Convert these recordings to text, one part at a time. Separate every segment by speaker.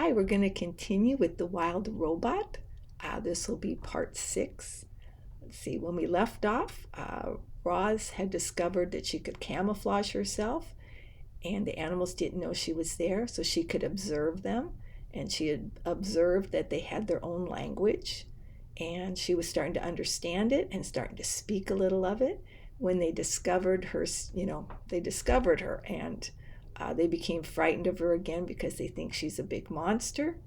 Speaker 1: Hi, we're going to continue with the wild robot. This will be part 6. Let's see, when we left off, Roz had discovered that she could camouflage herself, and the animals didn't know she was there, so she could observe them. And she had observed that they had their own language, and she was starting to understand it and starting to speak a little of it. When they discovered her, and they became frightened of her again because they think she's a big monster.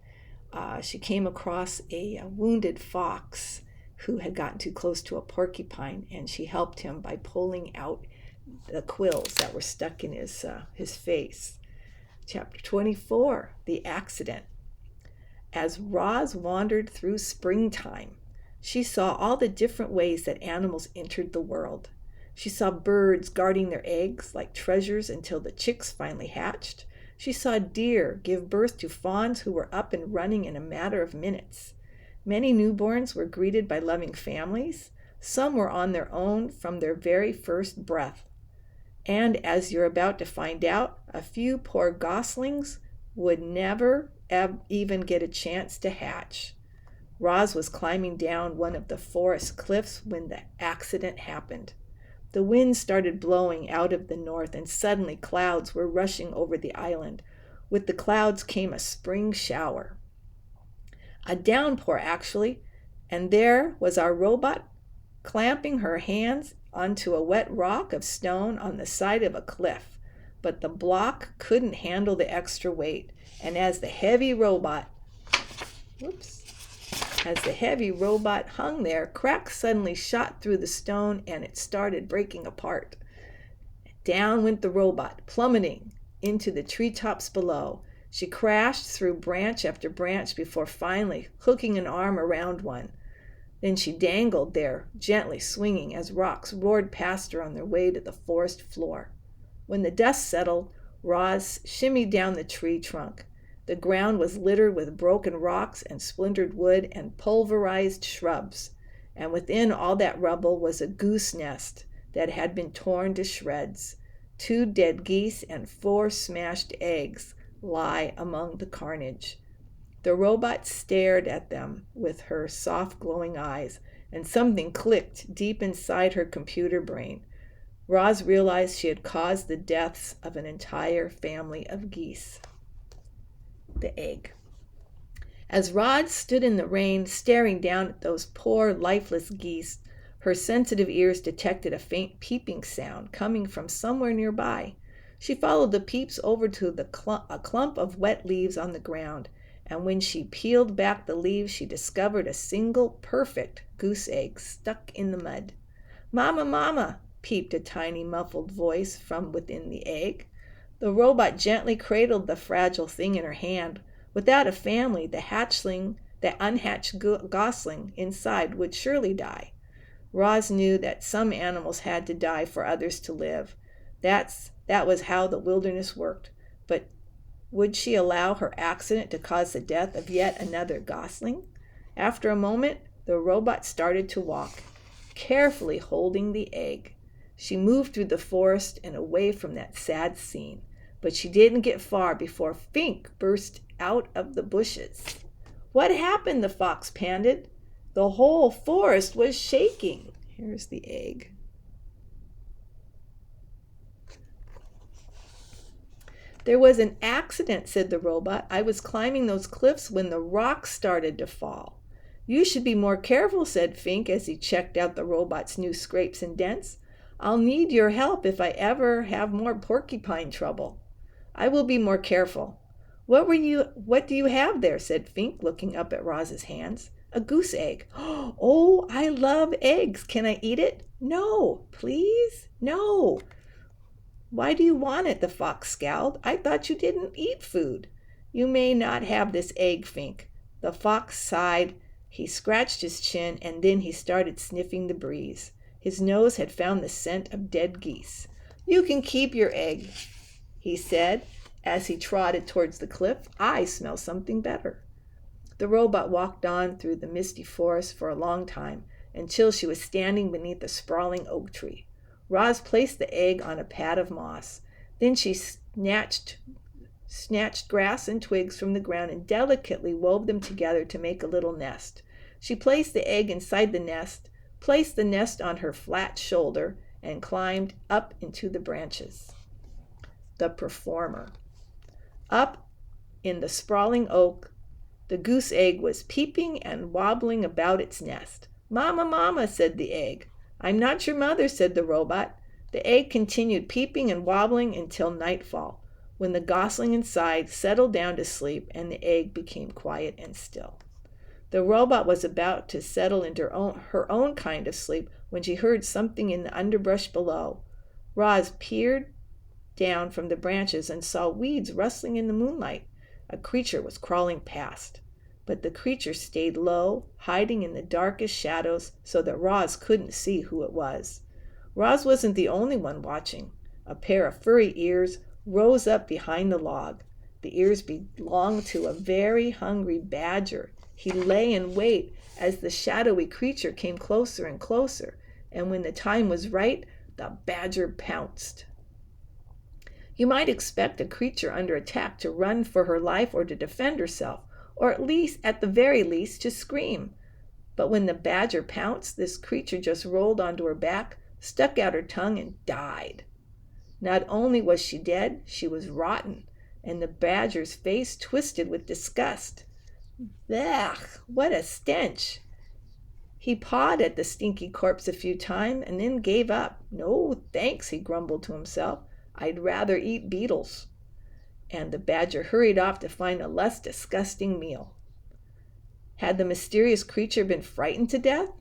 Speaker 1: She came across a wounded fox who had gotten too close to a porcupine, and she helped him by pulling out the quills that were stuck in his face. Chapter 24, The Accident. As Roz wandered through springtime, she saw all the different ways that animals entered the world. She saw birds guarding their eggs like treasures until the chicks finally hatched. She saw deer give birth to fawns who were up and running in a matter of minutes. Many newborns were greeted by loving families. Some were on their own from their very first breath. And as you're about to find out, a few poor goslings would never even get a chance to hatch. Roz was climbing down one of the forest cliffs when the accident happened. The wind started blowing out of the north, and suddenly clouds were rushing over the island. With the clouds came a spring shower. A downpour, actually, and there was our robot clamping her hands onto a wet rock of stone on the side of a cliff. But the block couldn't handle the extra weight, and as the heavy robot hung there, cracks suddenly shot through the stone and it started breaking apart. Down went the robot, plummeting into the treetops below. She crashed through branch after branch before finally hooking an arm around one. Then she dangled there, gently swinging as rocks roared past her on their way to the forest floor. When the dust settled, Roz shimmied down the tree trunk. The ground was littered with broken rocks and splintered wood and pulverized shrubs, and within all that rubble was a goose nest that had been torn to shreds. 2 dead geese and 4 smashed eggs lie among the carnage. The robot stared at them with her soft glowing eyes, and something clicked deep inside her computer brain. Roz realized she had caused the deaths of an entire family of geese. The egg. As Roz stood in the rain, staring down at those poor, lifeless geese, her sensitive ears detected a faint peeping sound coming from somewhere nearby. She followed the peeps over to a clump of wet leaves on the ground, and when she peeled back the leaves, she discovered a single perfect goose egg stuck in the mud. "Mama, Mama!" peeped a tiny, muffled voice from within the egg. The robot gently cradled the fragile thing in her hand. Without a family, the unhatched gosling inside would surely die. Roz knew that some animals had to die for others to live. That was how the wilderness worked. But would she allow her accident to cause the death of yet another gosling? After a moment, the robot started to walk, carefully holding the egg. She moved through the forest and away from that sad scene, but she didn't get far before Fink burst out of the bushes. "What happened?" the fox panted. "The whole forest was shaking." Here's the egg. "There was an accident," said the robot. "I was climbing those cliffs when the rocks started to fall." "You should be more careful," said Fink as he checked out the robot's new scrapes and dents. "I'll need your help if I ever have more porcupine trouble." "I will be more careful." What do you have there?" said Fink, looking up at Roz's hands. "A goose egg." "Oh, I love eggs. Can I eat it?" "No, please, no." "Why do you want it?" the fox scowled. "I thought you didn't eat food." "You may not have this egg, Fink." The fox sighed. He scratched his chin, and then he started sniffing the breeze. His nose had found the scent of dead geese. "You can keep your egg," he said as he trotted towards the cliff. "I smell something better." The robot walked on through the misty forest for a long time, until she was standing beneath a sprawling oak tree. Roz placed the egg on a pad of moss. Then she snatched snatched grass and twigs from the ground, and delicately wove them together to make a little nest. She placed the egg inside the nest, placed the nest on her flat shoulder, and climbed up into the branches. The performer. Up in the sprawling oak, the goose egg was peeping and wobbling about its nest. "Mama, Mama," said the egg. "I'm not your mother," said the robot. The egg continued peeping and wobbling until nightfall, when the gosling inside settled down to sleep and the egg became quiet and still. The robot was about to settle into her own kind of sleep when she heard something in the underbrush below. Roz peered down from the branches and saw weeds rustling in the moonlight. A creature was crawling past, but the creature stayed low, hiding in the darkest shadows so that Roz couldn't see who it was. Roz wasn't the only one watching. A pair of furry ears rose up behind the log. The ears belonged to a very hungry badger. He lay in wait as the shadowy creature came closer and closer, and when the time was right, the badger pounced. You might expect a creature under attack to run for her life or to defend herself, or at the very least, to scream. But when the badger pounced, this creature just rolled onto her back, stuck out her tongue, and died. Not only was she dead, she was rotten, and the badger's face twisted with disgust. Ugh, what a stench! He pawed at the stinky corpse a few times and then gave up. "No, thanks," he grumbled to himself. "I'd rather eat beetles." And the badger hurried off to find a less disgusting meal. Had the mysterious creature been frightened to death?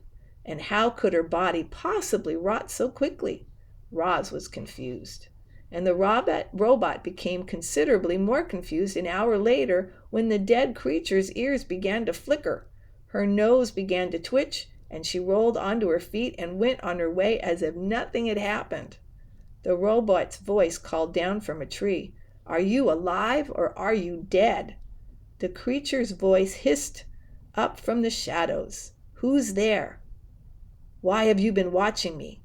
Speaker 1: And how could her body possibly rot so quickly? Roz was confused. And the robot became considerably more confused an hour later when the dead creature's ears began to flicker. Her nose began to twitch, and she rolled onto her feet and went on her way as if nothing had happened. The robot's voice called down from a tree, "Are you alive or are you dead?" The creature's voice hissed up from the shadows, "Who's there? Why have you been watching me?"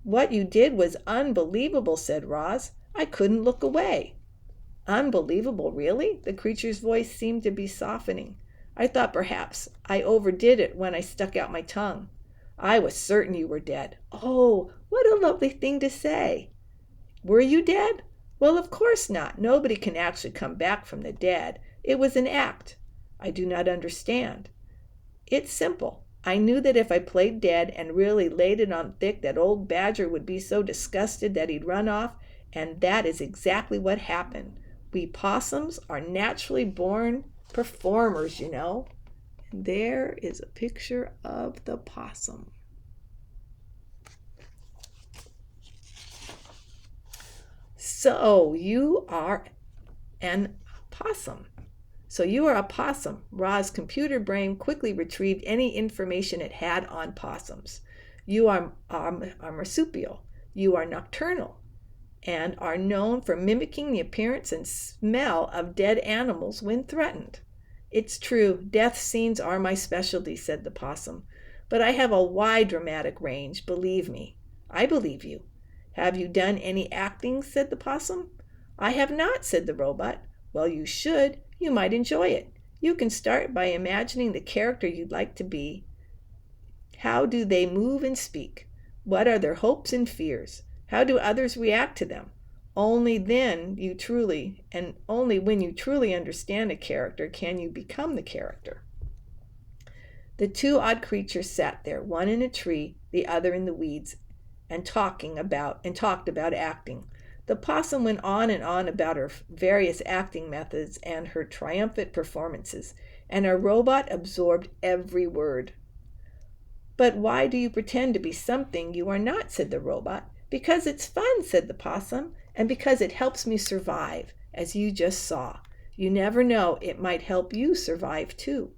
Speaker 1: "What you did was unbelievable," said Roz. "I couldn't look away." "Unbelievable, really?" The creature's voice seemed to be softening. "I thought perhaps I overdid it when I stuck out my tongue. I was certain you were dead." "Oh, what a lovely thing to say." "Were you dead?" "Well, of course not. Nobody can actually come back from the dead. It was an act." "I do not understand." "It's simple. I knew that if I played dead and really laid it on thick, that old badger would be so disgusted that he'd run off, and that is exactly what happened. We possums are naturally born performers, you know." And there is a picture of the possum. So you are an possum. So you are a possum. Roz's computer brain quickly retrieved any information it had on possums. You are a marsupial. You are nocturnal and are known for mimicking the appearance and smell of dead animals when threatened. "It's true, death scenes are my specialty," said the possum. "But I have a wide dramatic range, believe me." "I believe you." "Have you done any acting?" said the possum. "I have not," said the robot. "Well, you should. You might enjoy it. You can start by imagining the character you'd like to be. How do they move and speak? What are their hopes and fears? How do others react to them? Only when you truly understand a character can you become the character." The two odd creatures sat there, one in a tree, the other in the weeds, and talked about acting. The possum went on and on about her various acting methods and her triumphant performances, and our robot absorbed every word. "But why do you pretend to be something you are not?" said the robot. "Because it's fun," said the possum, "and because it helps me survive, as you just saw. You never know, it might help you survive too."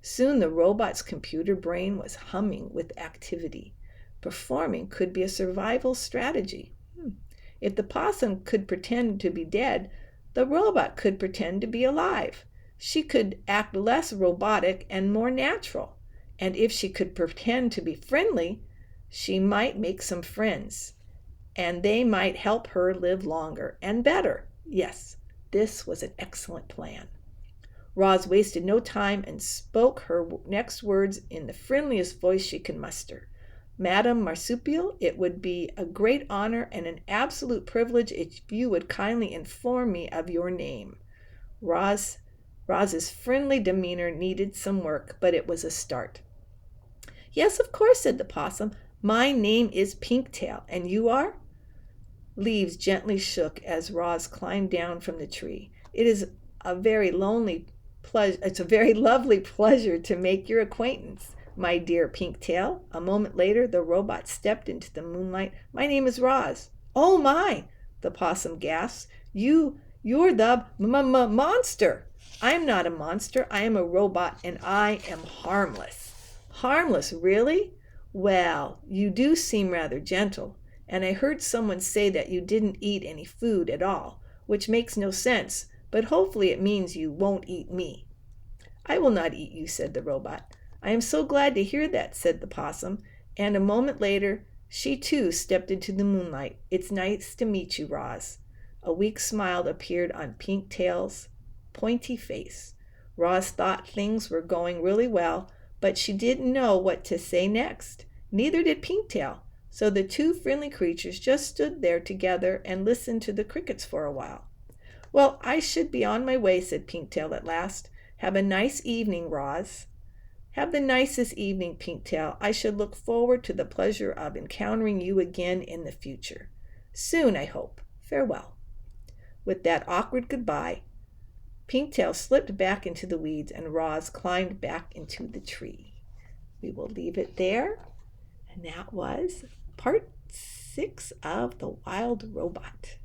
Speaker 1: Soon the robot's computer brain was humming with activity. Performing could be a survival strategy. If the possum could pretend to be dead, the robot could pretend to be alive. She could act less robotic and more natural. And if she could pretend to be friendly, she might make some friends. And they might help her live longer and better. Yes, This was an excellent plan. Roz wasted no time and spoke her next words in the friendliest voice she could muster. Madame Marsupial, it would be a great honor and an absolute privilege if you would kindly inform me of your name. Roz's friendly demeanor needed some work, but it was a start. Yes, of course, said the possum. My name is Pinktail, and you are? Leaves gently shook as Roz climbed down from the tree. It's a very lovely pleasure to make your acquaintance, my dear Pinktail. A moment later, the robot stepped into the moonlight. My name is Roz. Oh my, the possum gasped. You're the monster. I am not a monster. I am a robot, and I am harmless. Harmless, really? Well, you do seem rather gentle, and I heard someone say that you didn't eat any food at all, which makes no sense, but hopefully it means you won't eat me. I will not eat you, said the robot. I am so glad to hear that, said the possum, and a moment later, she too stepped into the moonlight. It's nice to meet you, Roz. A weak smile appeared on Pinktail's pointy face. Roz thought things were going really well, but she didn't know what to say next. Neither did Pinktail, so the two friendly creatures just stood there together and listened to the crickets for a while. Well, I should be on my way, said Pinktail at last. Have a nice evening, Roz. Have the nicest evening, Pinktail. I should look forward to the pleasure of encountering you again in the future. Soon, I hope. Farewell. With that awkward goodbye, Pinktail slipped back into the weeds and Roz climbed back into the tree. We will leave it there. And that was part 6 of The Wild Robot.